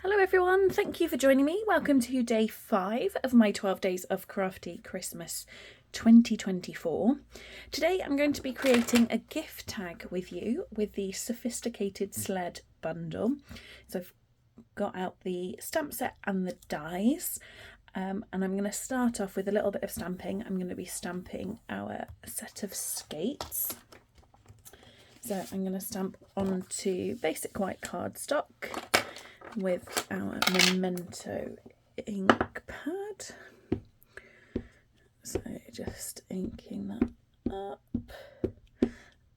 Hello everyone, thank you for joining me. Welcome to day 5 of my 12 days of Crafty Christmas 2024. Today I'm going to be creating a gift tag with you with the Sophisticated Sled bundle. So I've got out the stamp set and the dies, and I'm going to start off with a little bit of stamping. I'm going to be stamping our set of skates. So I'm going to stamp onto basic white cardstock with our Memento ink pad. So just inking that up,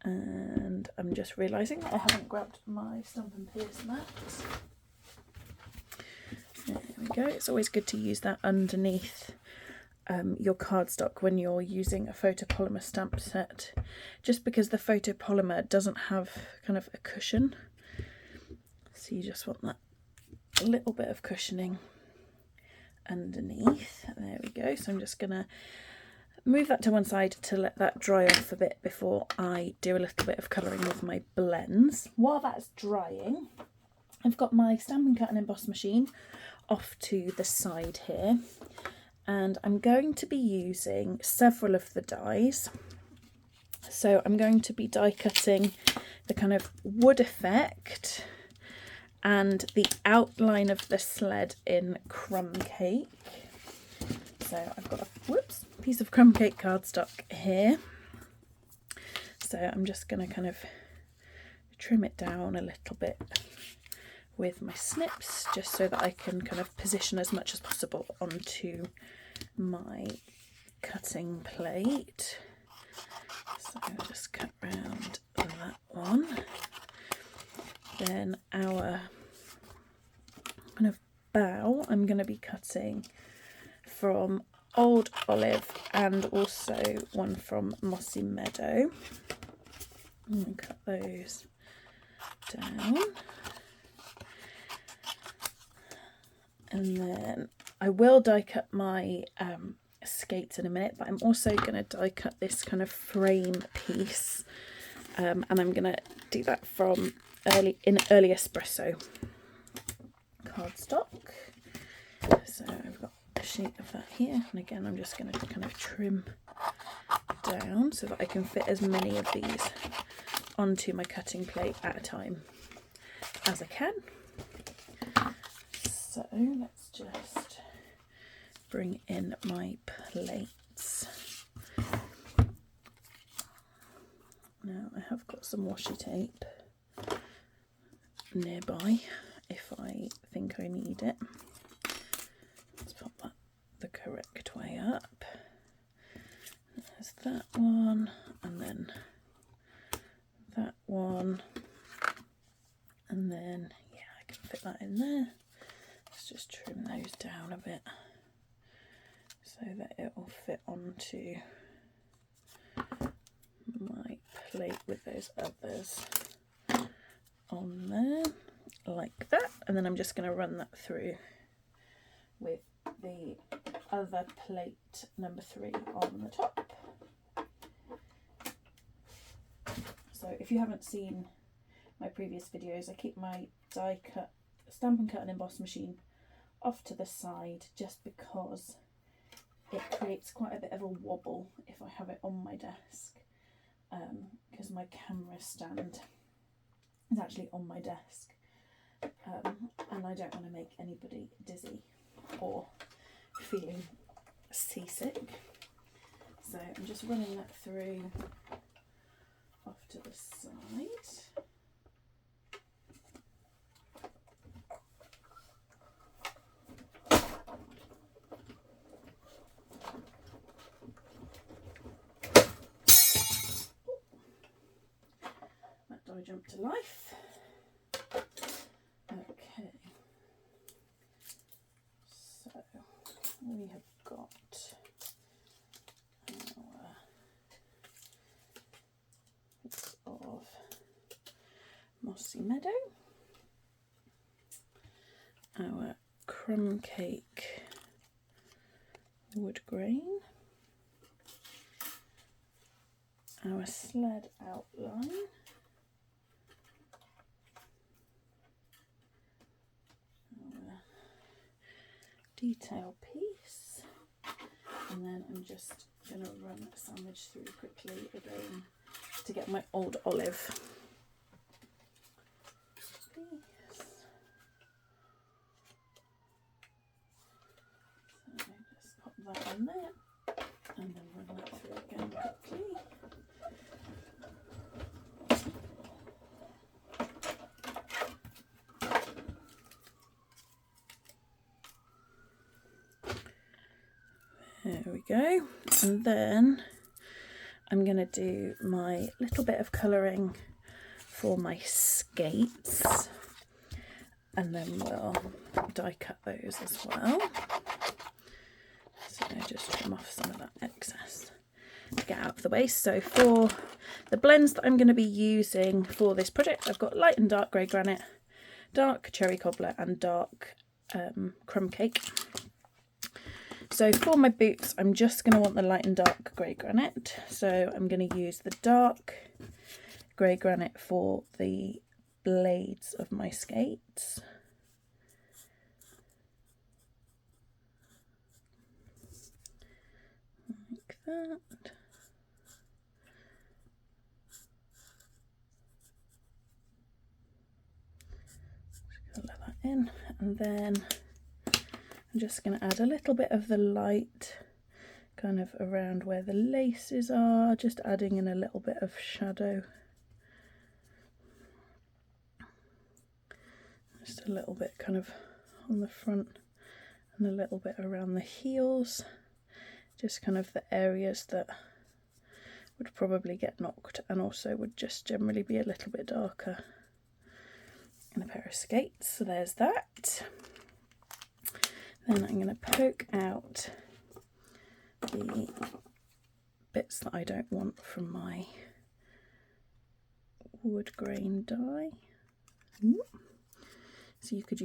and I'm just realising I haven't grabbed my Stampin' Pierce mat. There we go. It's always good to use that underneath your cardstock when you're using a photopolymer stamp set, just because the photopolymer doesn't have kind of a cushion, so you just want that a little bit of cushioning underneath. There we go. So I'm just going to move that to one side to let that dry off a bit before I do a little bit of colouring with my blends. While that's drying, I've got my Stampin' Cut and Emboss machine off to the side here, and I'm going to be using several of the dies. So I'm going to be die cutting the kind of wood effect and the outline of the sled in crumb cake. So I've got a piece of crumb cake cardstock here. So I'm just going to kind of trim it down a little bit with my snips, just so that I can kind of position as much as possible onto my cutting plate. So I'll just cut round that one. Then our kind of bow, I'm going to be cutting from Old Olive and also one from Mossy Meadow. I'm going to cut those down. And then I will die cut my skates in a minute, but I'm also going to die cut this kind of frame piece, and I'm going to do that from early espresso cardstock. So I've got a sheet of that here, and again I'm just going to kind of trim down so that I can fit as many of these onto my cutting plate at a time as I can. So let's just bring in my plates. Now I have got some washi tape nearby if I think I need it. Let's pop that the correct way up. There's that one, and then that one, and then yeah, I can fit that in there. Let's just trim those down a bit so that it will fit onto my plate with those others on there, like that. And then I'm just going to run that through with the other plate number 3 on the top. So if you haven't seen my previous videos, I keep my die cut, Stampin' Cut and Emboss machine off to the side just because it creates quite a bit of a wobble if I have it on my desk, because my camera stand is actually on my desk, and I don't want to make anybody dizzy or feeling seasick. So I'm just running that through off to the side. That die jumped to life. Okay, so we have got our piece of Mossy Meadow, our crumb cake wood grain, our sled outline, our detail piece, and then I'm just going to run a sandwich through quickly again to get my old olive piece. So just pop that on there and then run that through again quickly. There we go, and then I'm going to do my little bit of colouring for my skates, and then we'll die cut those as well. So just trim off some of that excess to get out of the way. So for the blends that I'm going to be using for this project, I've got light and dark grey granite, dark cherry cobbler and dark crumb cake. So for my boots, I'm just going to want the light and dark grey granite. So I'm going to use the dark grey granite for the blades of my skates. Like that. Just let that in, and then I'm just going to add a little bit of the light kind of around where the laces are, just adding in a little bit of shadow. Just a little bit kind of on the front and a little bit around the heels. Just kind of the areas that would probably get knocked and also would just generally be a little bit darker in a pair of skates. So there's that. Then I'm going to poke out the bits that I don't want from my wood grain die. So you could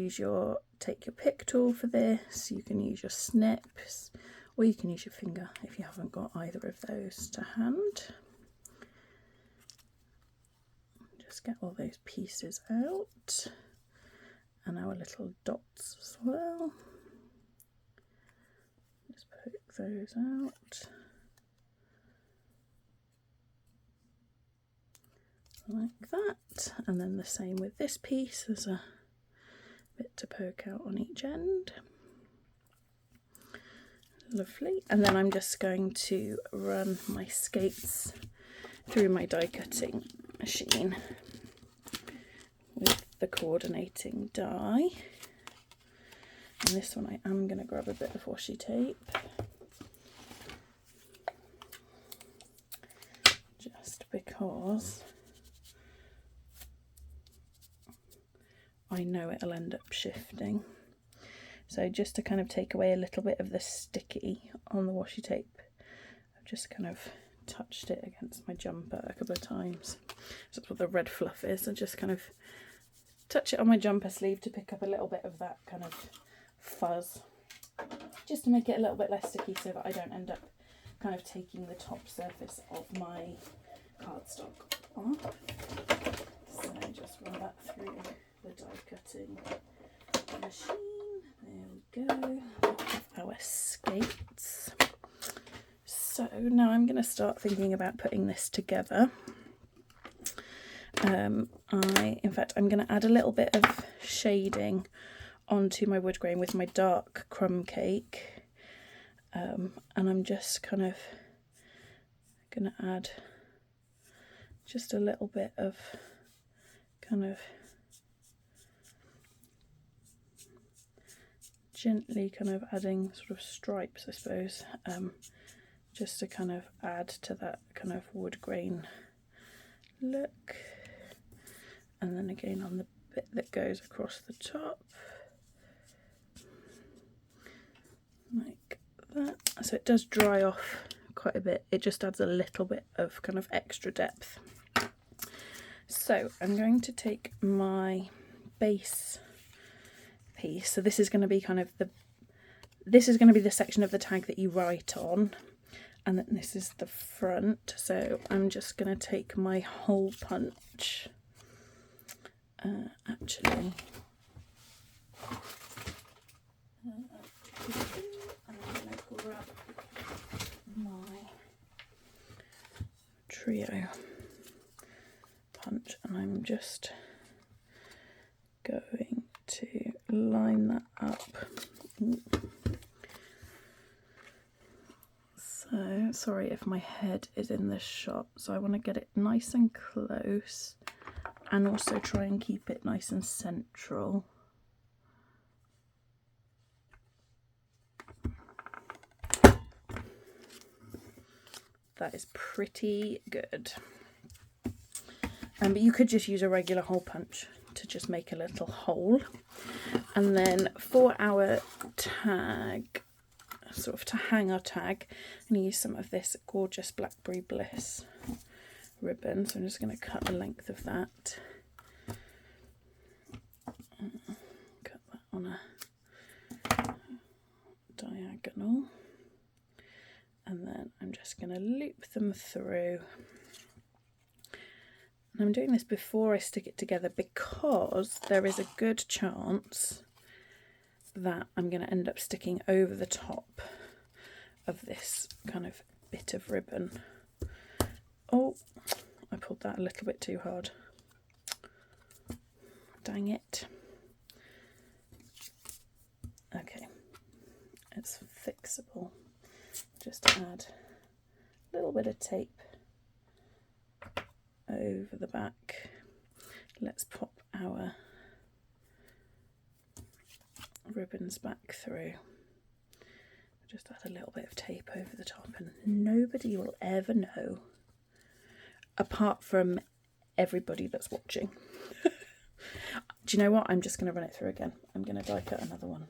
take your pick tool for this, you can use your snips, or you can use your finger if you haven't got either of those to hand. Just get all those pieces out and our little dots as well. Just poke those out like that, and then the same with this piece. There's a bit to poke out on each end. Lovely. And then I'm just going to run my skates through my die cutting machine with the coordinating die. And this one I am going to grab a bit of washi tape, just because I know it'll end up shifting. So just to kind of take away a little bit of the sticky on the washi tape, I've just kind of touched it against my jumper a couple of times. So that's what the red fluff is. I just kind of touch it on my jumper sleeve to pick up a little bit of that kind of fuzz, just to make it a little bit less sticky so that I don't end up kind of taking the top surface of my cardstock off. So just run that through the die cutting machine. There we go. Our skates. So now I'm going to start thinking about putting this together. In fact, I'm going to add a little bit of shading onto my wood grain with my dark crumb cake, and I'm just kind of going to add just a little bit of kind of gently kind of adding sort of stripes, I suppose, just to kind of add to that kind of wood grain look. And then again on the bit that goes across the top, like that. So it does dry off quite a bit. It just adds a little bit of kind of extra depth. So I'm going to take my base piece. So this is going to be kind of the section of the tag that you write on, and then this is the front. So I'm just going to take my hole punch. Actually, trio punch, and I'm just going to line that up. So sorry if my head is in this shot, so I want to get it nice and close and also try and keep it nice and central. That is pretty good. But you could just use a regular hole punch to just make a little hole. And then for our tag, sort of to hang our tag, I'm going to use some of this gorgeous Blackberry Bliss ribbon. So I'm just going to cut the length of that. Cut that on a diagonal. And then I'm just going to loop them through. And I'm doing this before I stick it together because there is a good chance that I'm going to end up sticking over the top of this kind of bit of ribbon. Oh, I pulled that a little bit too hard. Dang it. Okay, it's fixable. Just add a little bit of tape over the back. Let's pop our ribbons back through. Just add a little bit of tape over the top, and nobody will ever know, apart from everybody that's watching. Do you know what? I'm just going to run it through again. I'm going to die cut another one.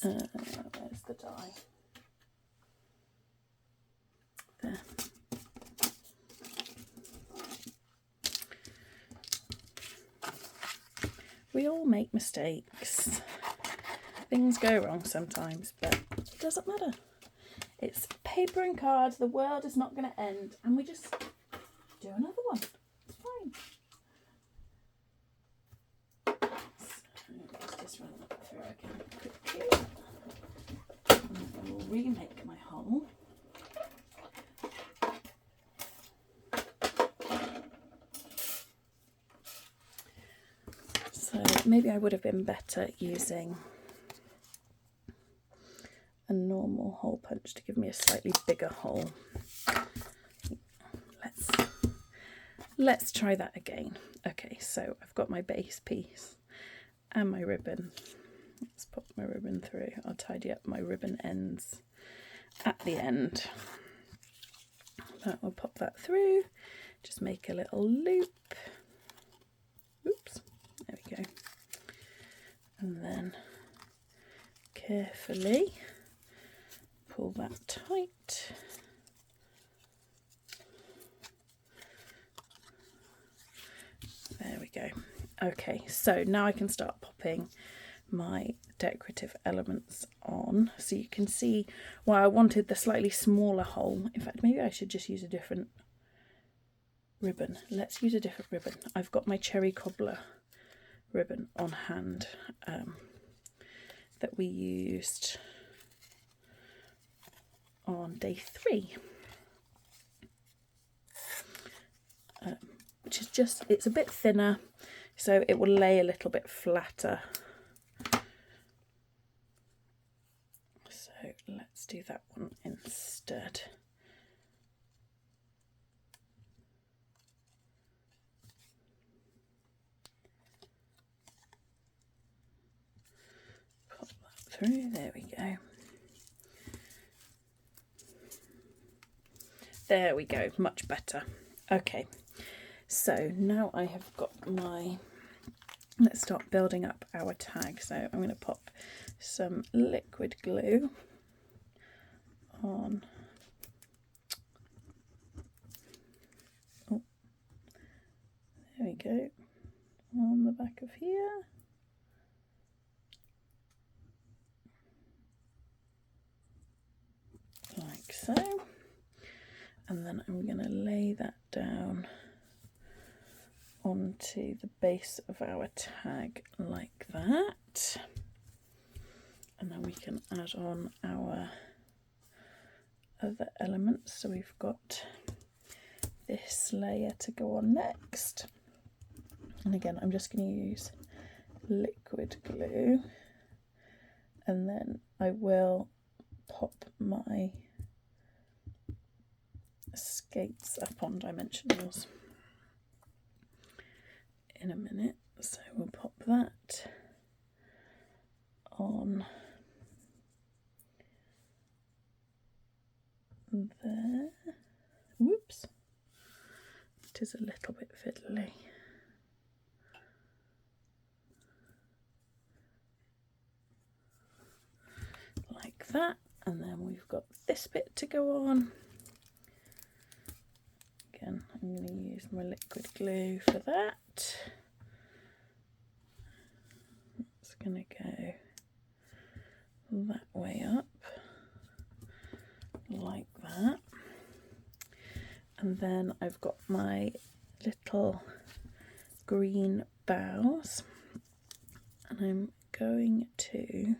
Where's the die? There. We all make mistakes. Things go wrong sometimes, but it doesn't matter. It's paper and cards. The world is not going to end, and we just do another one. It's fine. So let's just run that through again quickly. And I will remake my hole. So maybe I would have been better using a normal hole punch to give me a slightly bigger hole. Let's try that again. Okay, so I've got my base piece and my ribbon. Let's pop my ribbon through. I'll tidy up my ribbon ends at the end. That will pop that through. Just make a little loop. Oops, there we go. And then carefully pull that tight. There we go. Okay, so now I can start popping my decorative elements on. So you can see why I wanted the slightly smaller hole. In fact, maybe I should just use a different ribbon. Let's use a different ribbon. I've got my cherry cobbler ribbon on hand that we used on day 3, which is just, it's a bit thinner, so it will lay a little bit flatter. So let's do that one instead. Pop that through, there we go. There we go, much better. Okay, so now I have got my, let's start building up our tag. So I'm going to pop some liquid glue on. Oh, there we go, on the back of here. Like so. And then I'm going to lay that down onto the base of our tag like that. And then we can add on our other elements. So we've got this layer to go on next. And again, I'm just going to use liquid glue, and then I will pop my skates up on dimensionals in a minute. So we'll pop that on there. Whoops, it is a little bit fiddly. Like that, and then we've got this bit to go on. Again, I'm going to use my liquid glue for that. It's going to go that way up, like that. And then I've got my little green bows, and I'm going to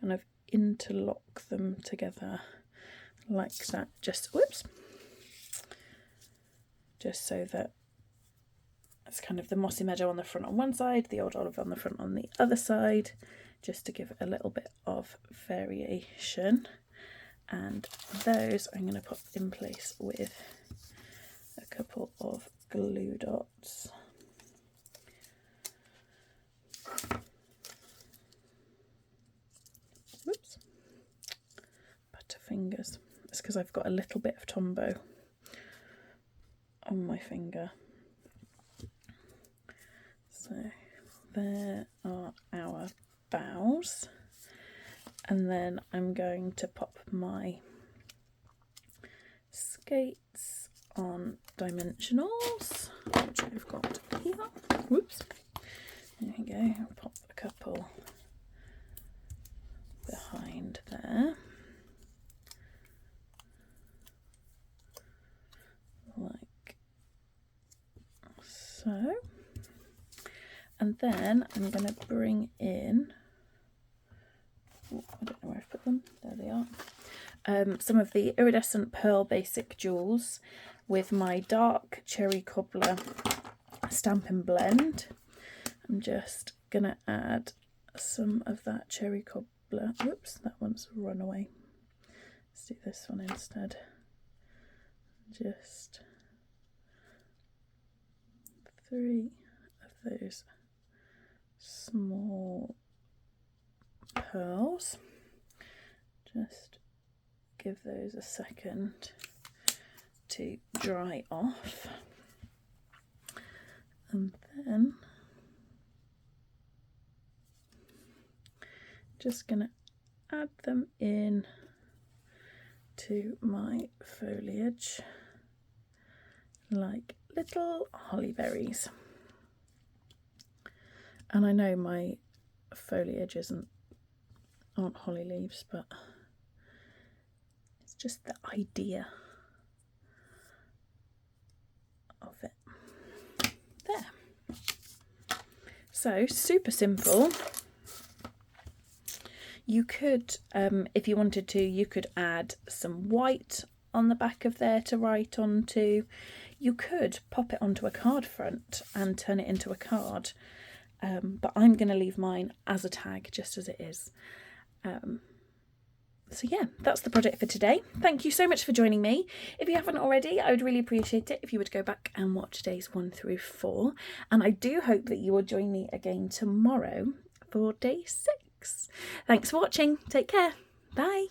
kind of interlock them together like that, just whoops, just so that it's kind of the mossy meadow on the front on one side, the old olive on the front on the other side, just to give it a little bit of variation. And those I'm going to put in place with a couple of glue dots. Whoops, butterfingers. It's because I've got a little bit of Tombow on my finger. So there are our bows, and then I'm going to pop my skates on dimensionals, which I've got here. Whoops, there we go. I'll pop a couple behind there, like so. And then I'm going to bring in, I don't know where I've put them, there they are, some of the iridescent pearl basic jewels with my dark cherry cobbler Stampin blend. I'm just going to add some of that cherry cobbler. Whoops, that one's run away. Let's do this one instead. Just 3 of those small pearls. Just give those a second to dry off, and then just gonna add them in to my foliage like little holly berries. And I know my foliage aren't holly leaves, but it's just the idea of it. There. So super simple. You could, if you wanted to, you could add some white on the back of there to write onto. You could pop it onto a card front and turn it into a card. But I'm going to leave mine as a tag just as it is. So yeah, that's the project for today. Thank you so much for joining me. If you haven't already, I would really appreciate it if you would go back and watch days 1 through 4. And I do hope that you will join me again tomorrow for day 6. Thanks for watching. Take care. Bye.